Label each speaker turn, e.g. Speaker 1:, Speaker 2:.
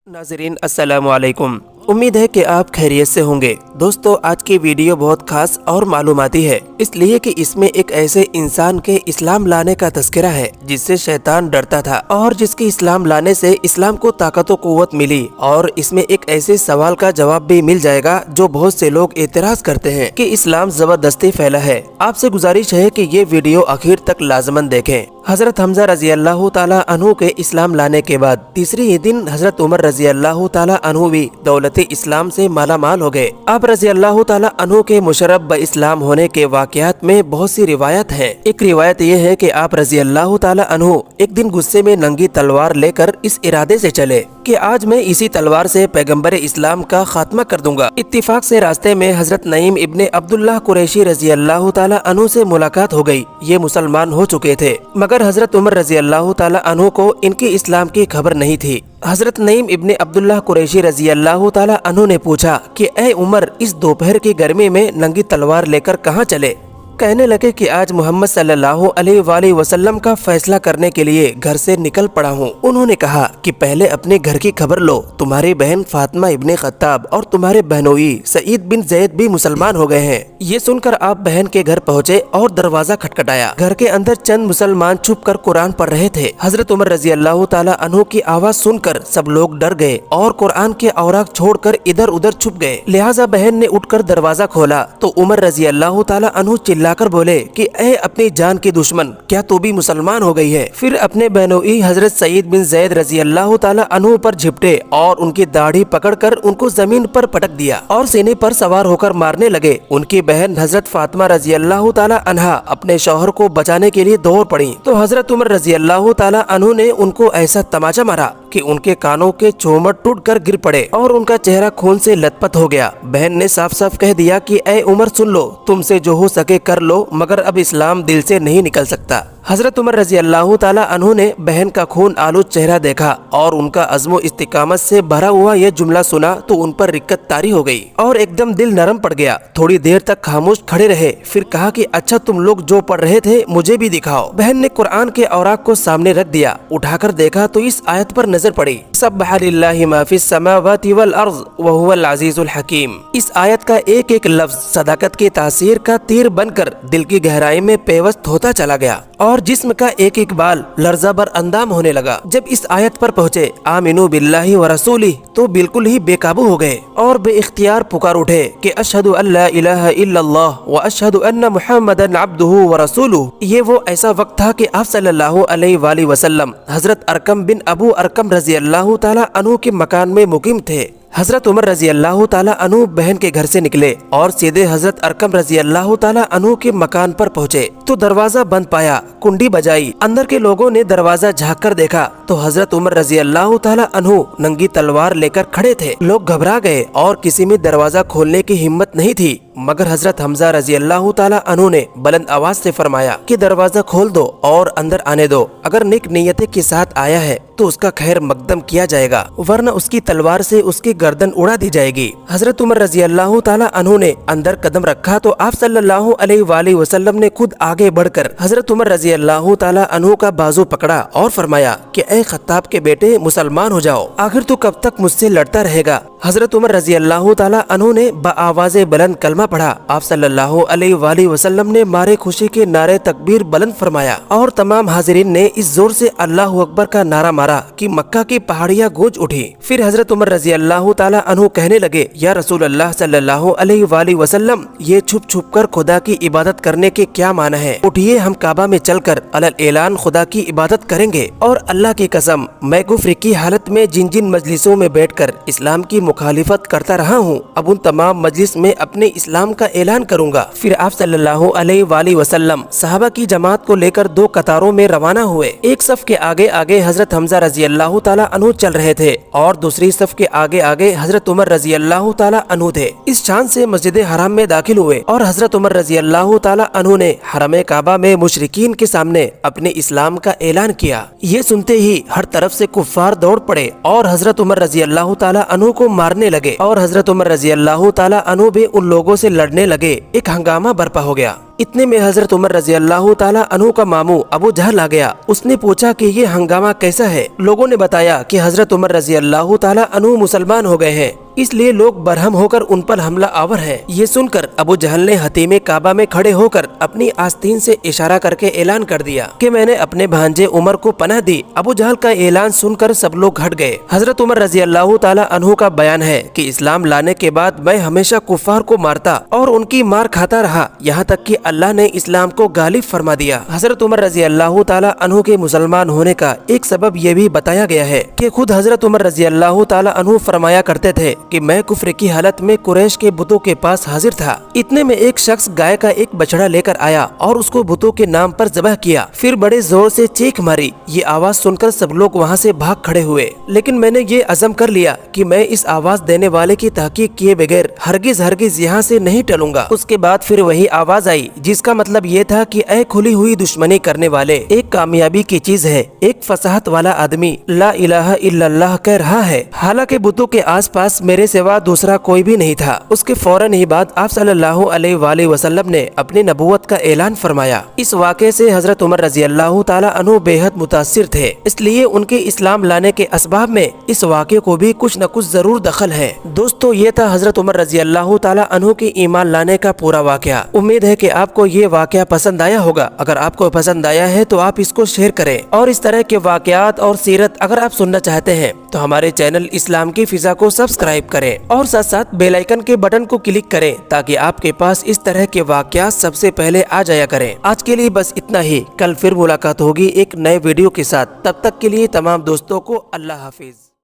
Speaker 1: नाज़रीन अस्सलामु अलैकुम। उम्मीद है कि आप खैरियत से होंगे। दोस्तों, आज की वीडियो बहुत खास और मालूमाती है, इसलिए कि इसमें एक ऐसे इंसान के इस्लाम लाने का तज़किरा है जिससे शैतान डरता था और जिसके इस्लाम लाने से इस्लाम को ताकत व कुव्वत मिली। और इसमें एक ऐसे सवाल का जवाब भी मिल जाएगा जो बहुत से लोग एतराज करते हैं कि इस्लाम जबरदस्ती फैला है। आपसे गुजारिश है कि ये वीडियो आखिर तक लाजमन देखें। हजरत हमजा रजी अल्लाह ताला अन्हु के इस्लाम लाने के बाद तीसरे ही दिन हजरत उमर रजी अल्लाह ताला अन्हु भी दौलत इस्लाम से माला माल हो गए। आप रजी अल्लाह ताला अन्हु के मुशर्रफ ब इस्लाम होने के वाक़यात में बहुत सी रिवायत है। एक रिवायत ये है कि आप रजी अल्लाह ताला अन्हु एक दिन गुस्से में नंगी तलवार लेकर इस इरादे से चले कि आज मैं इसी तलवार से पैगम्बर इस्लाम का खात्मा कर दूंगा। इत्तिफाक से रास्ते में हजरत नईम इब्ने अब्दुल्लाह कुरैशी रजी अल्लाह ताला अन्हु से मुलाकात हो गई। ये मुसलमान हो चुके थे, मगर हजरत उमर रजी अल्लाह ताला अन्हु को इनकी इस्लाम की खबर नहीं थी। हजरत नईम इब्ने अब्दुल्लाह कुरैशी रजी अल्लाह ताला अन्हु ने पूछा कि ए उमर, इस दोपहर की गर्मी में नंगी तलवार लेकर कहाँ चले? कहने लगे कि आज मोहम्मद सल्लल्लाहु अलैहि वसल्लम का फैसला करने के लिए घर से निकल पड़ा हूँ। उन्होंने कहा कि पहले अपने घर की खबर लो, तुम्हारी बहन फातिमा इब्ने खत्ताब और तुम्हारे बहनोई सईद बिन जैद भी मुसलमान हो गए हैं। ये सुनकर आप बहन के घर पहुँचे और दरवाजा खटखटाया। घर के अंदर चंद मुसलमान छुप कर कुरान पढ़ रहे थे। हजरत उमर रजी अल्लाह ताला अन्हु की आवाज सुनकर सब लोग डर गए और कुरान के औराक छोड़कर इधर उधर छुप गए। लिहाजा बहन ने उठकर दरवाजा खोला तो उमर रजी अल्लाह ताला अन्हु लाकर बोले कि ए अपनी जान की दुश्मन, क्या तू भी मुसलमान हो गई है? फिर अपने बहनोई हजरत सईद बिन जैद रजी अल्लाह ताला अन्हु पर झिपटे और उनकी दाढ़ी पकड़कर उनको जमीन पर पटक दिया और सीने पर सवार होकर मारने लगे। उनकी बहन हजरत फातिमा रजी अल्लाह ताला अन्हा अपने शौहर को बचाने के लिए दौड़ पड़ी तो हजरत उमर रजी अल्लाह ताला अन्हु ने उनको ऐसा तमाचा मारा कि उनके कानों के चोमट टूटकर गिर पड़े और उनका चेहरा खून से लथपथ हो गया। बहन ने साफ साफ कह दिया कि ए उमर, सुन लो, तुमसे जो हो सके कर लो, मगर अब इस्लाम दिल से नहीं निकल सकता। हजरत उमर रजी अल्लाह ताला अन्हु ने बहन का खून आलूद चेहरा देखा और उनका अज़्म इस्तिकामत से भरा हुआ यह जुमला सुना तो उन पर रिक्कत तारी हो गई और एकदम दिल नरम पड़ गया। थोड़ी देर तक खामोश खड़े रहे, फिर कहा कि अच्छा, तुम लोग जो पढ़ रहे थे मुझे भी दिखाओ। बहन ने कुरान के औराक को सामने रख दिया। उठाकर देखा तो इस आयत पर नजर पड़ी, सब्बह लिल्लाहि मा फिस समावाति वल अर्ज़ व हुवल अज़ीज़ुल हकीम। इस आयत का एक एक लफ्ज सदाकत की तासीर का तीर बनकर दिल की गहराई में पेवस्त होता चला गया और जिस्म का एक एक बाल लर्जा बर अंदाम होने लगा। जब इस आयत पर पहुँचे आमिनु बिल्लाहि व रसूली तो बिल्कुल ही बेकाबू हो गए और बेइख्तियार पुकार उठे कि अशहदु अल्ला इलाहा इल्लल्लाह व अशहदु अन्ना मुहम्मदन अब्दुहु व रसूलुहु। ये वो ऐसा वक्त था कि आप सल्लल्लाहु अलैहि वसल्लम हजरत अरकम बिन अबू अरकम रजी अल्लाह ताला अन्हु के मकान में मुकीम थे। हजरत उमर रजी अल्लाह ताला अन्हु बहन के घर से निकले और सीधे हजरत अरकम रजी अल्लाह ताला अन्हु के मकान पर पहुँचे तो दरवाजा बंद पाया। कुंडी बजाई, अंदर के लोगों ने दरवाजा झाँक कर देखा तो हजरत उमर रजी अल्लाह ताला अन्हु नंगी तलवार लेकर खड़े थे। लोग घबरा गए और किसी में दरवाजा खोलने की हिम्मत नहीं थी, मगर हजरत हमजा रजी अल्लाह ताला अन्हु ने बुलंद आवाज से फरमाया कि दरवाजा खोल दो और अंदर आने दो। अगर नेक नियत के साथ आया है तो उसका खैर मकदम किया जाएगा, वरना उसकी तलवार से उसकी गर्दन उड़ा दी जाएगी। हजरत उमर रजी अल्लाह ताला अन्हु ने अंदर कदम रखा तो आप सल्लल्लाहु अलैहि वसल्लम ने खुद आगे बढ़कर हजरत उमर रजी अल्लाह ताला अन्हु का बाजू पकड़ा और फरमाया कि ए खत्ताब के बेटे, मुसलमान हो जाओ, आखिर तू कब तक मुझसे लड़ता रहेगा? हजरत उमर रजी अल्लाह ताला अन्हु ने बाआवाज़े बुलंद कलमा पढ़ा। आप सल्लल्लाहु अलैहि वसल्लम ने मारे खुशी के नारे तकबीर बुलंद फरमाया और तमाम हाजिरीन ने इस जोर से अल्लाहु अकबर का नारा मारा कि मक्का की पहाड़ियाँ गूंज उठी। फिर हजरत उमर रजी अल्लाह ताला अन्हु कहने लगे, या रसूल अल्लाह सल्लल्लाहु अलैहि वसल्लम, ये छुप छुप कर खुदा की इबादत करने के क्या माना है? उठिए, हम काबा में चलकर अलल ऐलान खुदा की इबादत करेंगे। और अल्लाह की कसम, मैं कुफ्र की हालत में जिन जिन मजलिसों में बैठकर इस्लाम की मुखालिफत करता रहा हूँ, अब उन तमाम मजलिस में अपने इस्लाम का ऐलान करूंगा। फिर आप सल्लल्लाहु अलैहि वसल्लम सहाबा की जमात को लेकर दो कतारों में रवाना हुए। एक सफ के आगे आगे हजरत हमजा रजी अल्लाह ताला अन्हु चल रहे थे और दूसरी सफ के आगे आगे हजरत उमर रजी अल्लाह ताला अन्हु थे। इस शान से मस्जिद हराम में दाखिल हुए और हजरत उमर रजी अल्लाह ताला अन्हु ने हरम काबा में मुशरिकीन के सामने अपने इस्लाम का ऐलान किया। ये सुनते ही हर तरफ से कुफ्फार दौड़ पड़े और हजरत उमर रजी अल्लाह ताला अन्हु को मारने लगे और हजरत उमर रजी अल्लाह ताला अन्हु भी उन लोगों से लड़ने लगे। एक हंगामा बर्पा हो गया। इतने में हजरत उमर रजी अल्लाह ताला अन्हु का मामू अबू जहल आ गया। उसने पूछा कि ये हंगामा कैसा है। लोगों ने बताया कि हजरत उमर रजी अल्लाह ताला अन्हु मुसलमान हो गए हैं, इसलिए लोग बरहम होकर उन पर हमला आवर है। ये सुनकर अबू जहल ने हतीमे काबा में खड़े होकर अपनी आस्तीन से इशारा करके ऐलान कर दिया कि मैंने अपने भांजे उमर को पनाह दी। अबू जहल का ऐलान सुनकर सब लोग हट गए। हजरत उमर रजी अल्लाह ताला अन्हु का बयान है कि इस्लाम लाने के बाद मैं हमेशा कुफ्फार को मारता और उनकी मार खाता रहा, यहाँ तक कि अल्लाह ने इस्लाम को गालिब फरमा दिया। हजरत उमर रजी अल्लाह ताला अन्हु के मुसलमान होने का एक सबब ये भी बताया गया है कि खुद हजरत उमर रजी अल्लाह ताला अन्हु फरमाया करते थे कि मैं कुफ्र की हालत में कुरैश के बुतों के पास हाजिर था। इतने में एक शख्स गाय का एक बछड़ा लेकर आया और उसको बुतों के नाम पर ज़बह किया, फिर बड़े जोर से चीख मारी। ये आवाज सुनकर सब लोग वहाँ से भाग खड़े हुए, लेकिन मैंने ये अज़म कर लिया कि मैं इस आवाज देने वाले की तहकीक किए बगैर हरगिज हरगिज यहाँ से नहीं टलूंगा। उसके बाद फिर वही आवाज आई जिसका मतलब ये था कि ऐ खुली हुई दुश्मनी करने वाले, एक कामयाबी की चीज है एक फसाहत वाला आदमी ला इलाहा इल्लल्लाह कह रहा है। हालांकि बुतों के आसपास मेरे सिवा दूसरा कोई भी नहीं था। उसके फौरन ही बाद आप सल्लल्लाहु अलैहि वसल्लम ने अपनी नबूवत का ऐलान फरमाया। इस वाक़े से हजरत उमर रजी अल्लाह ताला अन्हु बेहद मुतासिर थे, इसलिए उनके इस्लाम लाने के असबाब में इस वाक़े को भी कुछ न कुछ जरूर दखल है। दोस्तों, ये था हजरत उमर रजी अल्लाह ताला अन्हु के ईमान लाने का पूरा वाक़या। उम्मीद है कि आपको ये वाक़या पसंद आया होगा। अगर आपको पसंद आया है तो आप इसको शेयर करें और इस तरह के वाक़यात और सीरत अगर आप सुनना चाहते हैं तो हमारे चैनल इस्लाम की फिजा को सब्सक्राइब करें और साथ साथ बेल आइकन के बटन को क्लिक करें ताकि आपके पास इस तरह के वाक़यात सबसे पहले आ जाया करें। आज के लिए बस इतना ही। कल फिर मुलाकात होगी एक नए वीडियो के साथ। तब तक के लिए तमाम दोस्तों को अल्लाह हाफिज।